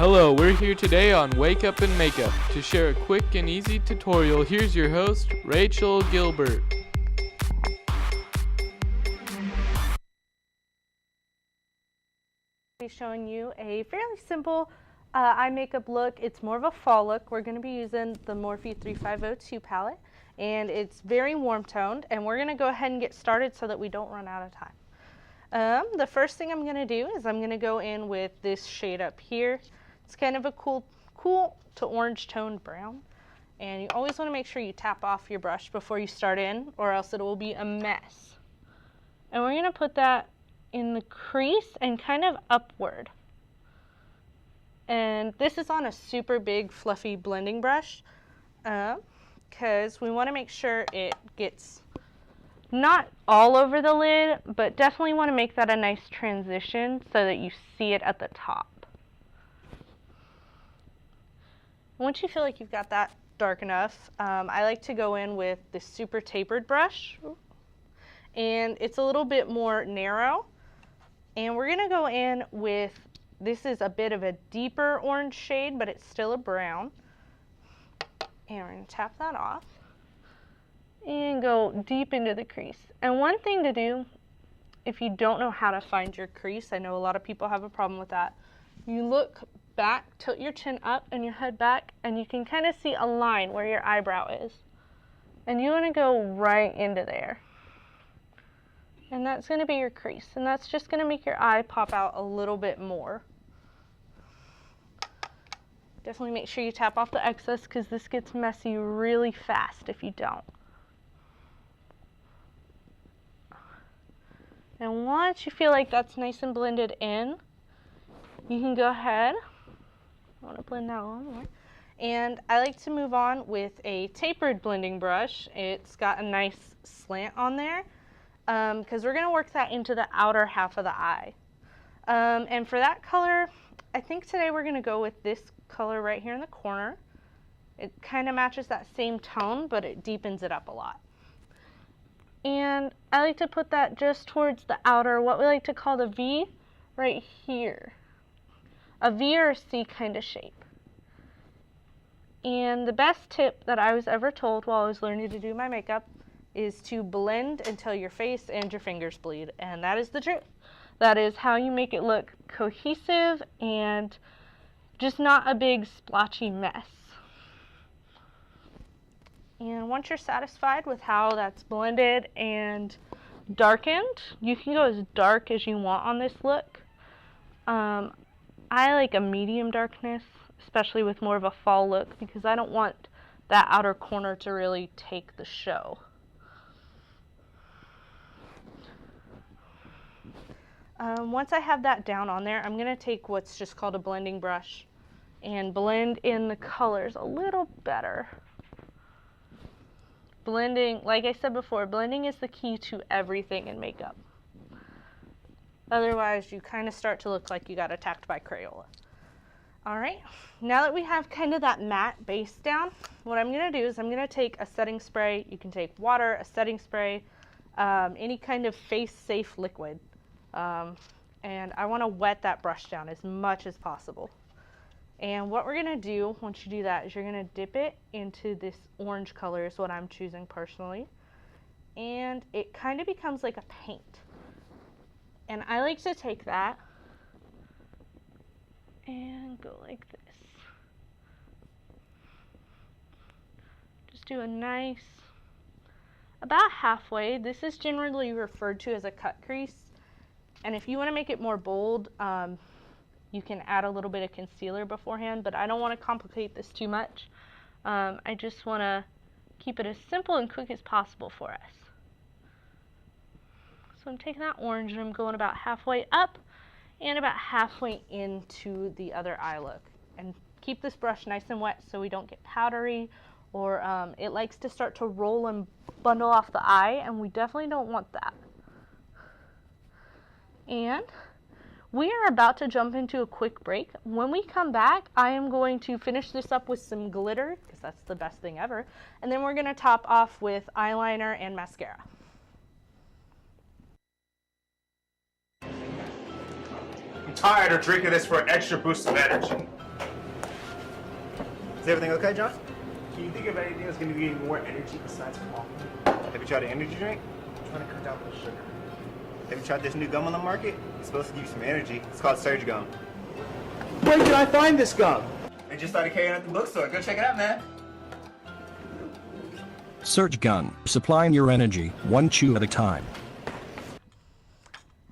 Hello, we're here today on Wake Up and Makeup. To share a quick and easy tutorial, here's your host, Rachel Gilbert. I'll be showing you a fairly simple eye makeup look. It's more of a fall look. We're going to be using the Morphe 3502 palette, and it's very warm toned, and we're going to go ahead and get started so that we don't run out of time. The first thing I'm going to do is I'm going to go in with this shade up here. It's kind of a cool to orange toned brown, and you always want to make sure you tap off your brush before you start in, or else it will be a mess. And we're going to put that in the crease and kind of upward. And this is on a super big fluffy blending brush because we want to make sure it gets not all over the lid, but definitely want to make that a nice transition so that you see it at the top. Once you feel like you've got that dark enough, I like to go in with this super tapered brush, and it's a little bit more narrow. And we're going to go in with, this is a bit of a deeper orange shade, but it's still a brown. And we're going to tap that off and go deep into the crease. And one thing to do, if you don't know how to find your crease, I know a lot of people have a problem with that, you look back, tilt your chin up and your head back, and you can kind of see a line where your eyebrow is. And you want to go right into there. And that's going to be your crease, and that's just going to make your eye pop out a little bit more. Definitely make sure you tap off the excess because this gets messy really fast if you don't. And once you feel like that's nice and blended in, you can go ahead. I want to blend that a little more. And I like to move on with a tapered blending brush. It's got a nice slant on there because we're going to work that into the outer half of the eye. And for that color, I think today we're going to go with this color right here in the corner. It kind of matches that same tone, but it deepens it up a lot. And I like to put that just towards the outer, what we like to call the V, right here. A V or a C kind of shape. And the best tip that I was ever told while I was learning to do my makeup is to blend until your face and your fingers bleed. And that is the truth. That is how you make it look cohesive and just not a big splotchy mess. And once you're satisfied with how that's blended and darkened, you can go as dark as you want on this look. I like a medium darkness, especially with more of a fall look, because I don't want that outer corner to really take the show. Once I have that down on there, I'm going to take what's just called a blending brush and blend in the colors a little better. Blending, like I said before, blending is the key to everything in makeup. Otherwise, you kind of start to look like you got attacked by Crayola. All right, now that we have kind of that matte base down, what I'm going to do is I'm going to take a setting spray. You can take water, a setting spray, any kind of face-safe liquid. And I want to wet that brush down as much as possible. And what we're going to do once you do that is you're going to dip it into this orange color is what I'm choosing personally. And it kind of becomes like a paint. And I like to take that and go like this. Just do a nice, about halfway. This is generally referred to as a cut crease. And if you want to make it more bold, you can add a little bit of concealer beforehand, but I don't want to complicate this too much. I just want to keep it as simple and quick as possible for us. So I'm taking that orange and I'm going about halfway up and about halfway into the other eye look. And keep this brush nice and wet so we don't get powdery, or it likes to start to roll and bundle off the eye, and we definitely don't want that. And we are about to jump into a quick break. When we come back, I am going to finish this up with some glitter, because that's the best thing ever, and then we're going to top off with eyeliner and mascara. I'm tired of drinking this for an extra boost of energy. Is everything okay, John? Can you think of anything that's going to give you more energy besides coffee? Have you tried an energy drink? I'm trying to cut down the sugar. Have you tried this new gum on the market? It's supposed to give you some energy. It's called Surge Gum. Where can I find this gum? They just started carrying it at the bookstore. Go check it out, man. Surge Gun, supplying your energy, one chew at a time.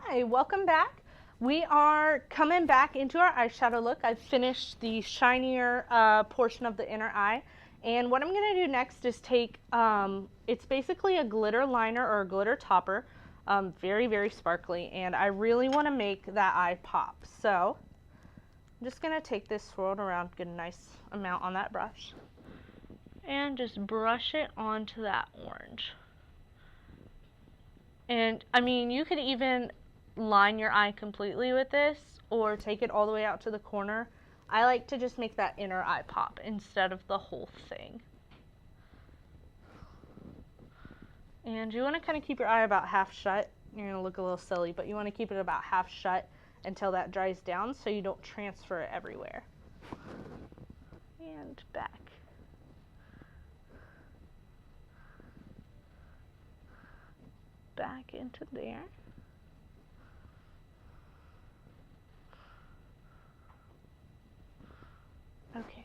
Hi, welcome back. We are coming back into our eyeshadow look. I've finished the shinier portion of the inner eye. And what I'm going to do next is take, it's basically a glitter liner or a glitter topper. Very, very sparkly. And I really want to make that eye pop. So I'm just going to take this, swirl it around, get a nice amount on that brush. And just brush it onto that orange. And I mean, you could even line your eye completely with this or take it all the way out to the corner. I like to just make that inner eye pop instead of the whole thing. And you want to kind of keep your eye about half shut. You're going to look a little silly, but you want to keep it about half shut until that dries down so you don't transfer it everywhere. And back. Back into there. Okay.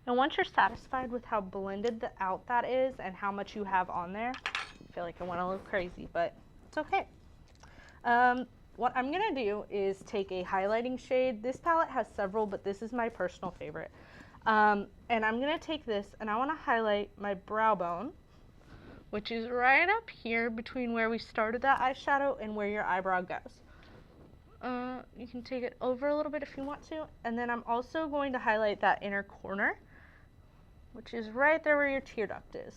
Now once you're satisfied with how blended out that is and how much you have on there, I feel like I went a little crazy, but it's okay. What I'm going to do is take a highlighting shade. This palette has several, but this is my personal favorite. And I'm going to take this and I want to highlight my brow bone, which is right up here between where we started that eyeshadow and where your eyebrow goes. You can take it over a little bit if you want to. And then I'm also going to highlight that inner corner, which is right there where your tear duct is.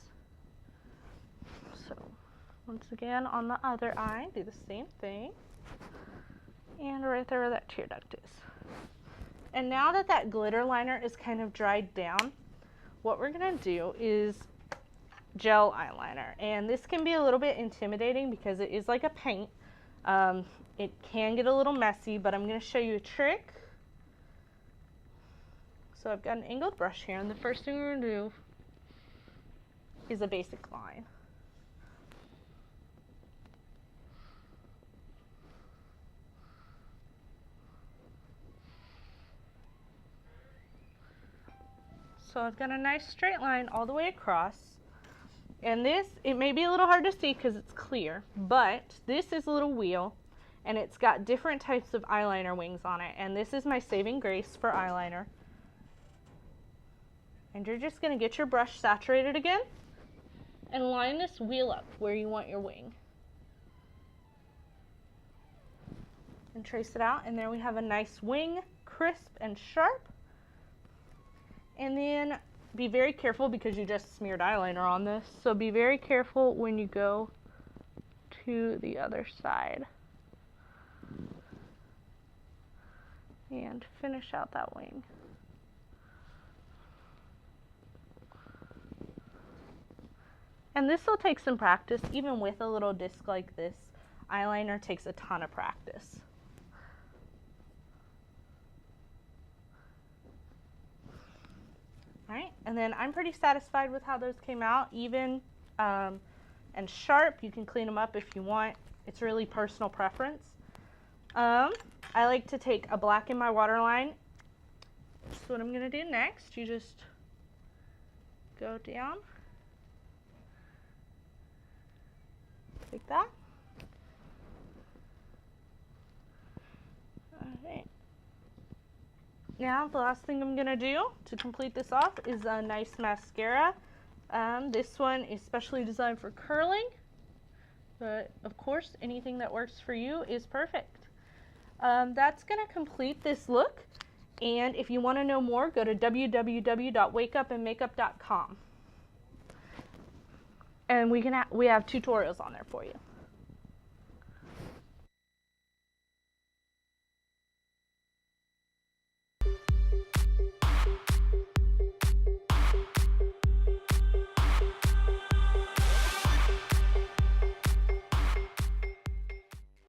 So once again, on the other eye, do the same thing. And right there where that tear duct is. And now that that glitter liner is kind of dried down, what we're going to do is gel eyeliner. And this can be a little bit intimidating because it is like a paint. It can get a little messy, but I'm going to show you a trick. So I've got an angled brush here, and the first thing we're going to do is a basic line. So I've got a nice straight line all the way across. And this, it may be a little hard to see because it's clear, but this is a little wheel and it's got different types of eyeliner wings on it. And this is my saving grace for eyeliner. And you're just going to get your brush saturated again and line this wheel up where you want your wing. And trace it out, and there we have a nice wing, crisp and sharp. And then be very careful because you just smeared eyeliner on this. So be very careful when you go to the other side. And finish out that wing. And this will take some practice. Even with a little disc like this, eyeliner takes a ton of practice. Alright, and then I'm pretty satisfied with how those came out, even and sharp. You can clean them up if you want. It's really personal preference. I like to take a black in my waterline. So what I'm going to do next, you just go down like that. Alright. Now the last thing I'm going to do to complete this off is a nice mascara. This one is specially designed for curling, but of course anything that works for you is perfect. That's going to complete this look, and if you want to know more, go to www.wakeupandmakeup.com, and we have tutorials on there for you.